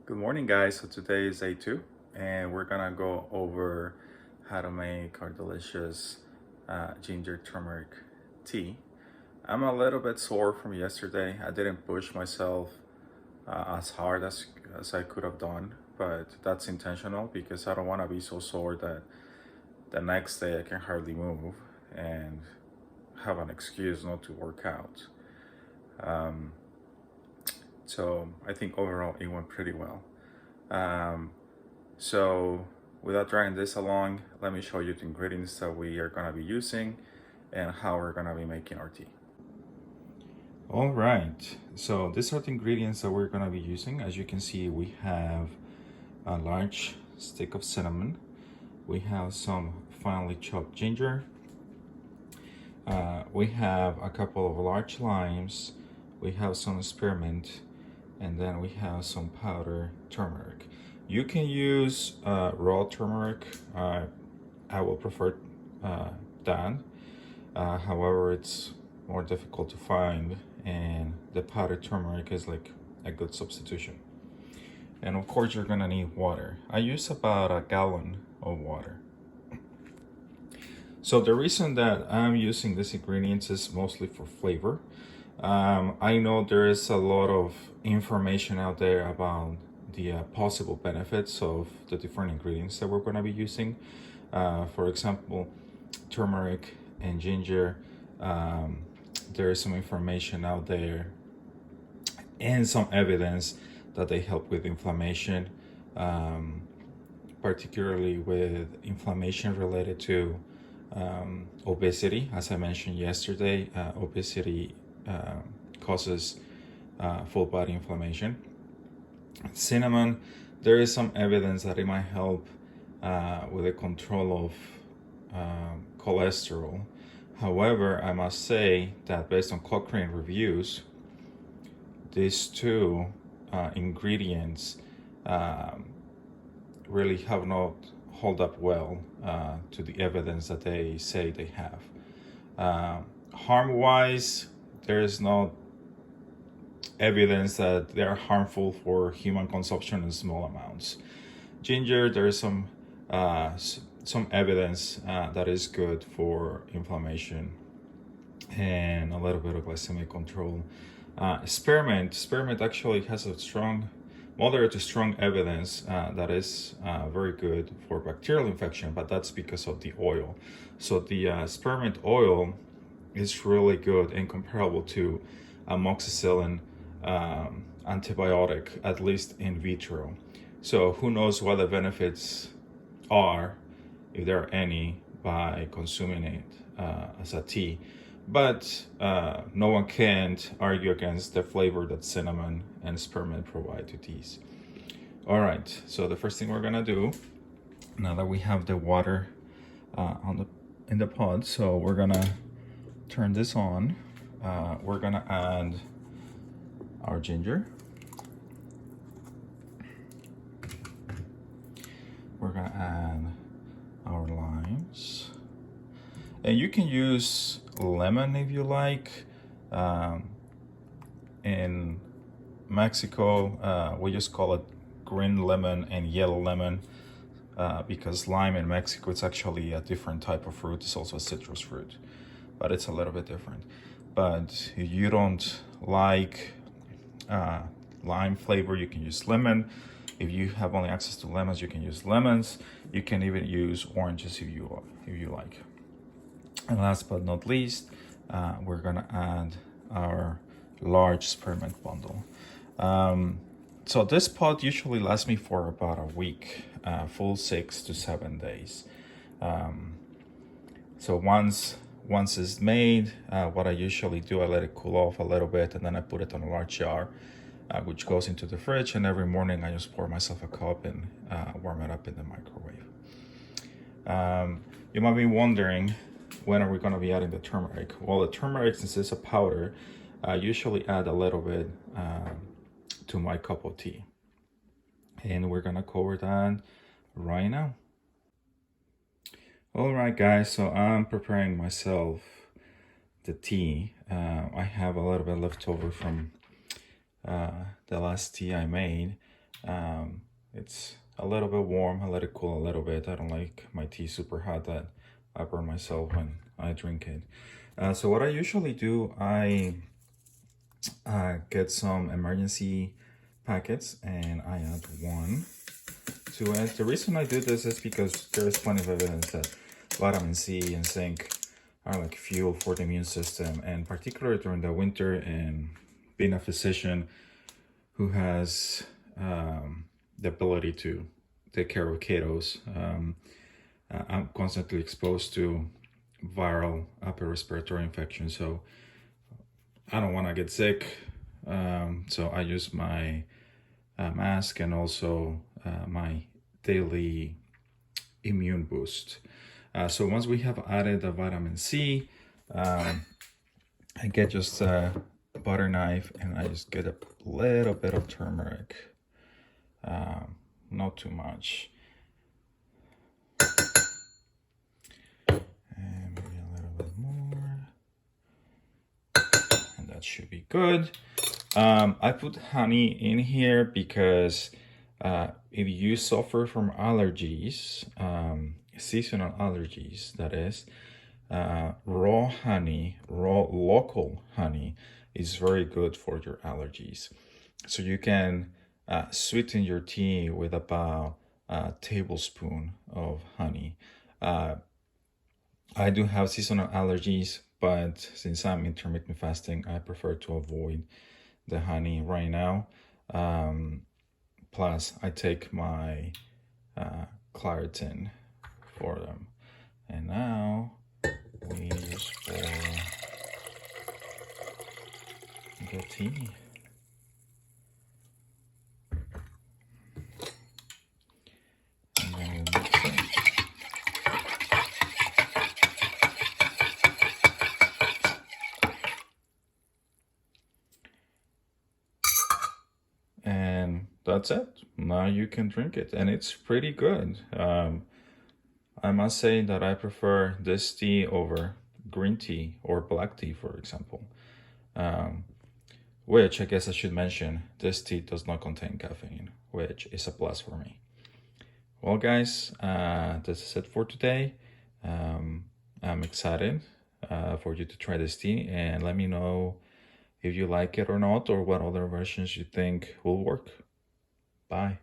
Good morning, guys. So today is day 2, and we're gonna go over how to make our delicious ginger turmeric tea. I'm a little bit sore from yesterday. I didn't push myself as hard as I could have done, but that's intentional because I don't want to be so sore that the next day I can hardly move and have an excuse not to work out. Um, so I think overall it went pretty well. Um, So without dragging this along, let me show you the ingredients that we are gonna be using and how we're gonna be making our tea. All right, so these are the ingredients that we're gonna be using. As you can see, we have a large stick of cinnamon. We have some finely chopped ginger. We have a couple of large limes. We have some spearmint, and then we have some powdered turmeric. You can use raw turmeric. I will prefer that. However, it's more difficult to find, and the powdered turmeric is like a good substitution. And of course, you're gonna need water. I use about a gallon of water. So the reason that I'm using these ingredients is mostly for flavor. I know there is a lot of information out there about the possible benefits of the different ingredients that we're going to be using. For example, turmeric and ginger. There is some information out there and some evidence that they help with inflammation, particularly with inflammation related to obesity. As I mentioned yesterday, obesity causes full body inflammation. Cinnamon, there is some evidence that it might help with the control of cholesterol. However, I must say that based on Cochrane reviews, these two ingredients really have not hold up well to the evidence that they say they have. Harm-wise, there is no evidence that they are harmful for human consumption in small amounts. Ginger, there is some evidence that is good for inflammation and a little bit of glycemic control. Spearmint actually has a moderate to strong evidence that is very good for bacterial infection, but that's because of the oil. So the spearmint oil is really good and comparable to amoxicillin antibiotic, at least in vitro. So who knows what the benefits are, if there are any, by consuming it as a tea. But no one can argue against the flavor that cinnamon and spearmint provide to teas. All right, so the first thing we're gonna do, now that we have the water in the pot, so we're gonna turn this on. We're gonna add our ginger. We're gonna add our limes. And you can use lemon if you like. In Mexico, we just call it green lemon and yellow lemon because lime in Mexico, it's actually a different type of fruit. It's also a citrus fruit, but it's a little bit different. But if you don't like lime flavor, you can use lemon. If you have only access to lemons, you can use lemons. You can even use oranges if you like. And last but not least, we're gonna add our large spearmint bundle. So this pot usually lasts me for about a week, full 6 to 7 days. So once it's made, what I usually do, I let it cool off a little bit, and then I put it on a large jar, which goes into the fridge, and every morning I just pour myself a cup and warm it up in the microwave. You might be wondering, when are we going to be adding the turmeric? Well, the turmeric, since it's a powder, I usually add a little bit to my cup of tea. And we're going to cover that right now. All right, guys, so I'm preparing myself the tea. I have a little bit left over from the last tea I made. It's a little bit warm. I let it cool a little bit. I don't like my tea super hot that I burn myself when I drink it. So what I usually do, I get some emergency packets and I add one to it. The reason I do this is because there is plenty of evidence that vitamin C and zinc are like fuel for the immune system, and particularly during the winter. And being a physician who has the ability to take care of kiddos, I'm constantly exposed to viral upper respiratory infections, so I don't want to get sick. So I use my mask and also my daily immune boost. So once we have added the vitamin C, I get just a butter knife and I just get a little bit of turmeric, not too much, and maybe a little bit more, and that should be good. I put honey in here because if you suffer from allergies, seasonal allergies, that is, raw honey, raw local honey is very good for your allergies. So you can sweeten your tea with about a tablespoon of honey. I do have seasonal allergies, but since I'm intermittent fasting, I prefer to avoid the honey right now. Plus, I take my Claritin for them. And now we just pour the tea. And then we mix it. And that's it. Now you can drink it, and it's pretty good. I must say that I prefer this tea over green tea or black tea, for example. Which I guess I should mention, this tea does not contain caffeine, which is a plus for me. Well, guys, this is it for today. I'm excited for you to try this tea, and let me know if you like it or not, or what other versions you think will work. Bye.